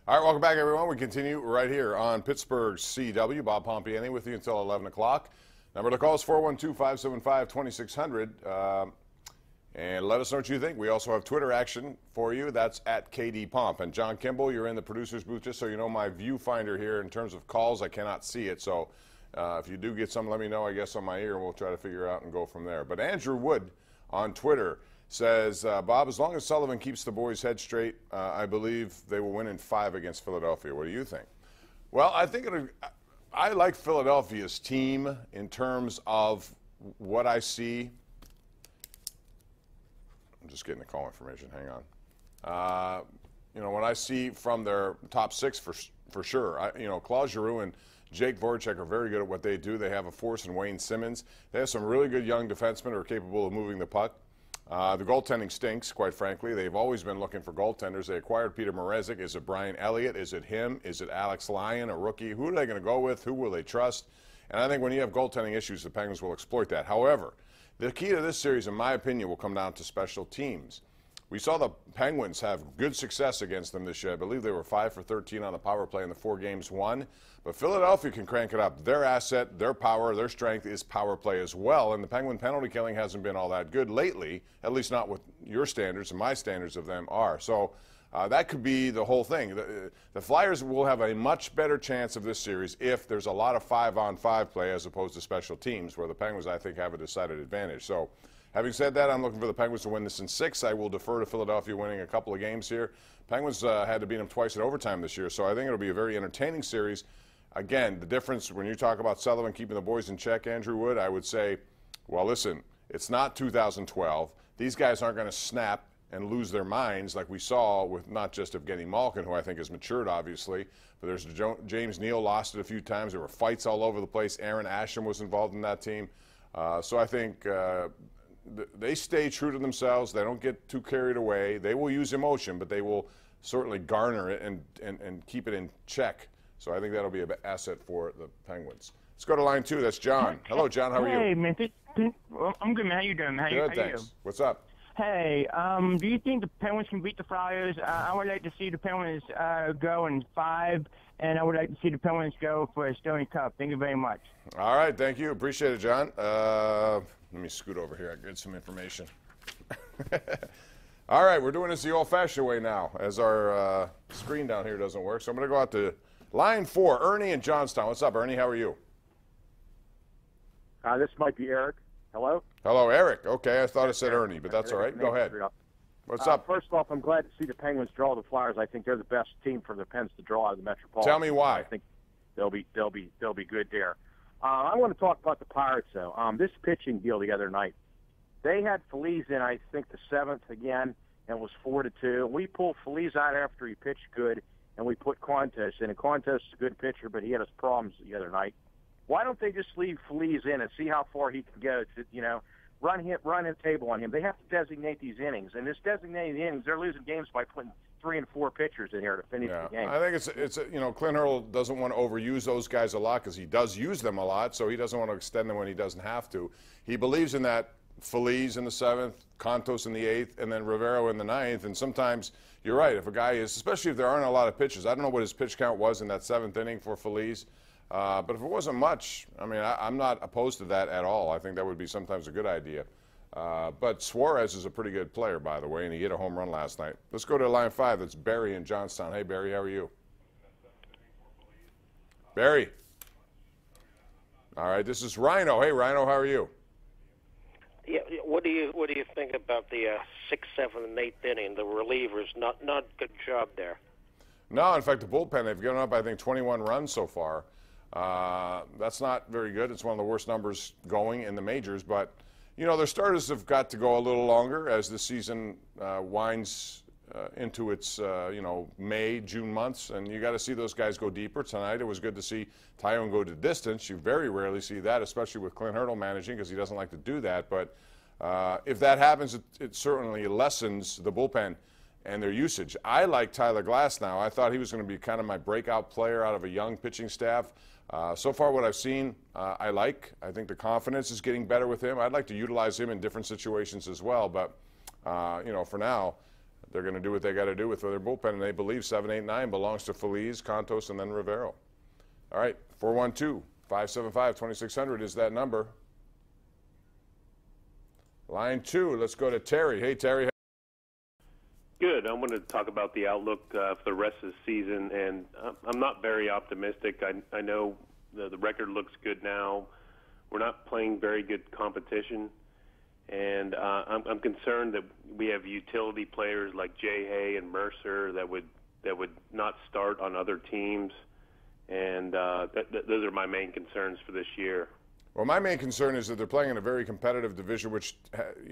All right, welcome back, everyone. We continue right here on Pittsburgh CW. Bob Pompeani with you until 11 o'clock. Number to call is 412-575-2600. And let us know what you think. We also have Twitter action for you. That's at KDPomp. And John Kimball, you're in the producer's booth. Just so you know, my viewfinder here in terms of calls, I cannot see it. So if you do get some, let me know, I guess, on my ear, and we'll try to figure out and go from there. But Andrew Wood on Twitter says, Bob, as long as Sullivan keeps the boys' head straight, I believe they will win in 5 against Philadelphia. What do you think? Well, I like Philadelphia's team in terms of what I see. I'm just getting the call information. Hang on. What I see from their top 6 for sure. Claude Giroux and Jake Voracek are very good at what they do. They have a force in Wayne Simmons. They have some really good young defensemen who are capable of moving the puck. The goaltending stinks, quite frankly. They've always been looking for goaltenders. They acquired Peter Mrazek. Is it Brian Elliott? Is it him? Is it Alex Lyon, a rookie? Who are they going to go with? Who will they trust? And I think when you have goaltending issues, the Penguins will exploit that. However, the key to this series, in my opinion, will come down to special teams. We saw the Penguins have good success against them this year. I believe they were 5 for 13 on the power play in the 4 games won. But Philadelphia can crank it up. Their asset, their power, their strength is power play as well. And the Penguin penalty killing hasn't been all that good lately, at least not with your standards, and my standards of them are. So that could be the whole thing. The Flyers will have a much better chance of this series if there's a lot of 5-on-5 play as opposed to special teams, where the Penguins, I think, have a decided advantage. So having said that, I'm looking for the Penguins to win this in 6. I will defer to Philadelphia winning a couple of games here. Penguins had to beat them twice in overtime this year, so I think it'll be a very entertaining series. Again, the difference when you talk about Sullivan keeping the boys in check, Andrew Wood, I would say, well, listen, it's not 2012. These guys aren't going to snap and lose their minds like we saw with not just Evgeny Malkin, who I think has matured, obviously, but there's James Neal lost it a few times. There were fights all over the place. Aaron Asham was involved in that team. So I think they stay true to themselves. They don't get too carried away. They will use emotion, but they will certainly garner it and keep it in check. So I think that'll be an asset for the Penguins. Let's go to line 2. That's John. Hello, John. How are you? Hey, man. I'm good, man. How you doing? How Good, you? thanks. What's up? Hey, do you think the Penguins can beat the Flyers? I would like to see the Penguins go in 5, and I would like to see the Penguins go for a Stanley Cup. Thank you very much. All right, thank you. Appreciate it, John. Let me scoot over here. I get some information. All right, we're doing this the old-fashioned way now, as our screen down here doesn't work. So I'm going to go out to line 4, Ernie in Johnstown. What's up, Ernie? How are you? This might be Eric. Hello? Hello, Eric. Okay, I thought it said Ernie, but that's all right. Go ahead. What's up? First off, I'm glad to see the Penguins draw the Flyers. I think they're the best team for the Pens to draw out of the Metropolitan. Tell me why. I think they'll be good there. I want to talk about the Pirates, though. This pitching deal the other night, they had Feliz in, I think, the 7th again, and it was 4-2. We pulled Feliz out after he pitched good, and we put Contes in. And Contes is a good pitcher, but he had his problems the other night. Why don't they just leave Feliz in and see how far he can go? Run a table on him. They have to designate these innings, and this designated innings, they're losing games by putting 3 and 4 pitchers in here to finish the game. I think it's Clint Hurdle doesn't want to overuse those guys a lot because he does use them a lot, so he doesn't want to extend them when he doesn't have to. He believes in that Feliz in the 7th, Contos in the 8th, and then Rivero in the 9th. And sometimes you're right. If a guy is, especially if there aren't a lot of pitches, I don't know what his pitch count was in that 7th inning for Feliz. But if it wasn't much, I mean, I'm not opposed to that at all. I think that would be sometimes a good idea. But Suarez is a pretty good player, by the way, and he hit a home run last night. Let's go to line 5. That's Barry in Johnstown. Hey, Barry, how are you? Barry. All right, this is Rhino. Hey, Rhino, how are you? Yeah, what do you think about the 6th, 7th, and 8th inning? The relievers, not good job there. No, in fact, the bullpen, they've given up, I think, 21 runs so far. That's not very good. It's one of the worst numbers going in the majors. But, their starters have got to go a little longer as the season winds into its, May, June months. And you got to see those guys go deeper. Tonight it was good to see Tyone go to distance. You very rarely see that, especially with Clint Hurdle managing, because he doesn't like to do that. But if that happens, it certainly lessens the bullpen and their usage. I like Tyler Glass now. I thought he was going to be kind of my breakout player out of a young pitching staff. So far what I've seen, I like. I think the confidence is getting better with him. I'd like to utilize him in different situations as well. But, for now, they're going to do what they got to do with their bullpen, and they believe 7, 8, 9 belongs to Feliz, Contos, and then Rivero. All right, 412-575-2600 is that number. Line 2, let's go to Terry. Hey, Terry. Good. I wanted to talk about the outlook for the rest of the season, and I'm not very optimistic. I know the record looks good now. We're not playing very good competition, and I'm concerned that we have utility players like Jay Hay and Mercer that would not start on other teams, and those are my main concerns for this year. Well, my main concern is that they're playing in a very competitive division, which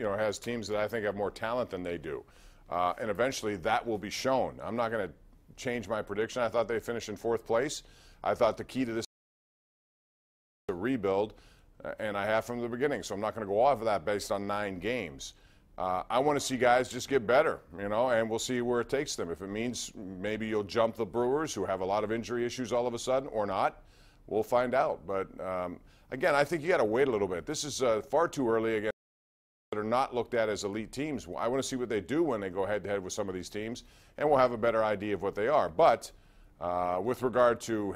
has teams that I think have more talent than they do. And eventually that will be shown. I'm not going to change my prediction. I thought they'd finish in 4th place. I thought the key to this is a rebuild, and I have from the beginning. So I'm not going to go off of that based on 9 games. I want to see guys just get better, and we'll see where it takes them. If it means maybe you'll jump the Brewers, who have a lot of injury issues all of a sudden, or not, we'll find out. But, again, I think you got to wait a little bit. This is far too early again. That are not looked at as elite teams. I want to see what they do when they go head-to-head with some of these teams, and we'll have a better idea of what they are. But with regard to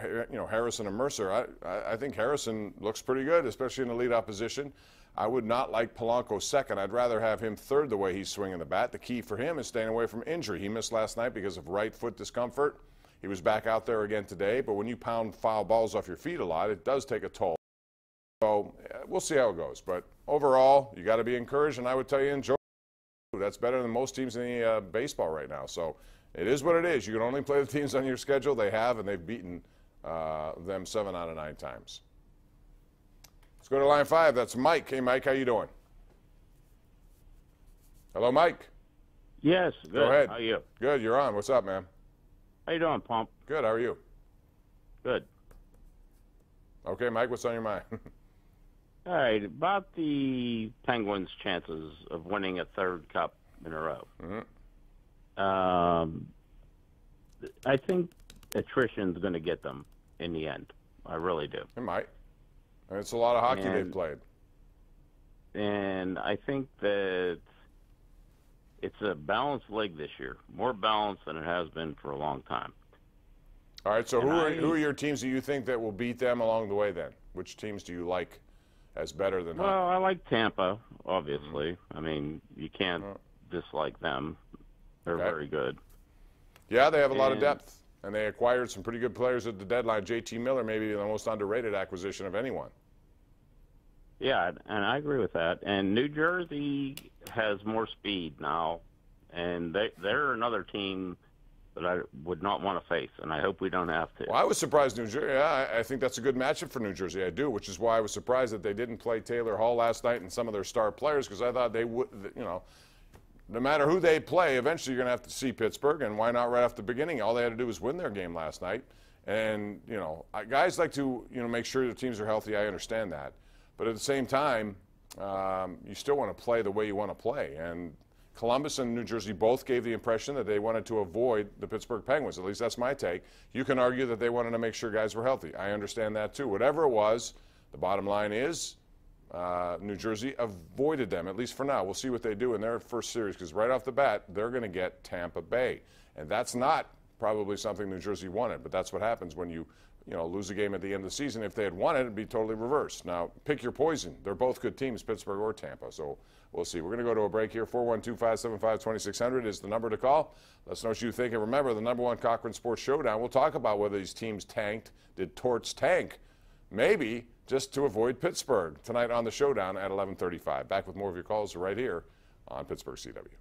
Harrison and Mercer, I think Harrison looks pretty good, especially in elite opposition. I would not like Polanco second. I'd rather have him third the way he's swinging the bat. The key for him is staying away from injury. He missed last night because of right foot discomfort. He was back out there again today, but when you pound foul balls off your feet a lot, it does take a toll. So we'll see how it goes. But overall, you got to be encouraged, and I would tell you enjoy. That's better than most teams in the baseball right now. So it is what it is. You can only play the teams on your schedule. They have, and they've beaten them 7 out of 9 times. Let's go to line 5. That's Mike. Hey, Mike, how you doing? Hello, Mike. Yes, good. Go ahead. How are you? Good. You're on. What's up, man? How you doing, Pomp? Good. How are you? Good. Okay, Mike, what's on your mind? All right, about the Penguins' chances of winning a 3rd cup in a row. Mm-hmm. I think attrition's going to get them in the end. I really do. It might. And it's a lot of hockey they've played. And I think that it's a balanced league this year, more balanced than it has been for a long time. All right, so who are your teams that you think that will beat them along the way then? Which teams do you like as better than Well, I like Tampa, obviously. Mm-hmm. I mean, you can't dislike them. They're very good. Yeah, they have a lot of depth, and they acquired some pretty good players at the deadline. JT Miller may be the most underrated acquisition of anyone. Yeah, and I agree with that. And New Jersey has more speed now, and they're another team that I would not want to face, and I hope we don't have to. Well, I was surprised New Jersey. Yeah, I think that's a good matchup for New Jersey. I do, which is why I was surprised that they didn't play Taylor Hall last night and some of their star players, because I thought they would, no matter who they play, eventually you're going to have to see Pittsburgh, and why not right off the beginning? All they had to do was win their game last night. And, guys like to, make sure their teams are healthy. I understand that. But at the same time, you still want to play the way you want to play. And Columbus and New Jersey both gave the impression that they wanted to avoid the Pittsburgh Penguins. At least that's my take. You can argue that they wanted to make sure guys were healthy. I understand that too. Whatever it was, the bottom line is New Jersey avoided them, at least for now. We'll see what they do in their first series, because right off the bat, they're going to get Tampa Bay. And that's not probably something New Jersey wanted, but that's what happens when you lose a game at the end of the season. If they had won it, it'd be totally reversed. Now, pick your poison. They're both good teams, Pittsburgh or Tampa. So we'll see. We're going to go to a break here. 412-575-2600 is the number to call. Let us know what you think. And remember, the #1 Cochran Sports Showdown, we'll talk about whether these teams tanked. Did Torts tank? Maybe just to avoid Pittsburgh. Tonight on the Showdown at 11:35. Back with more of your calls right here on Pittsburgh CW.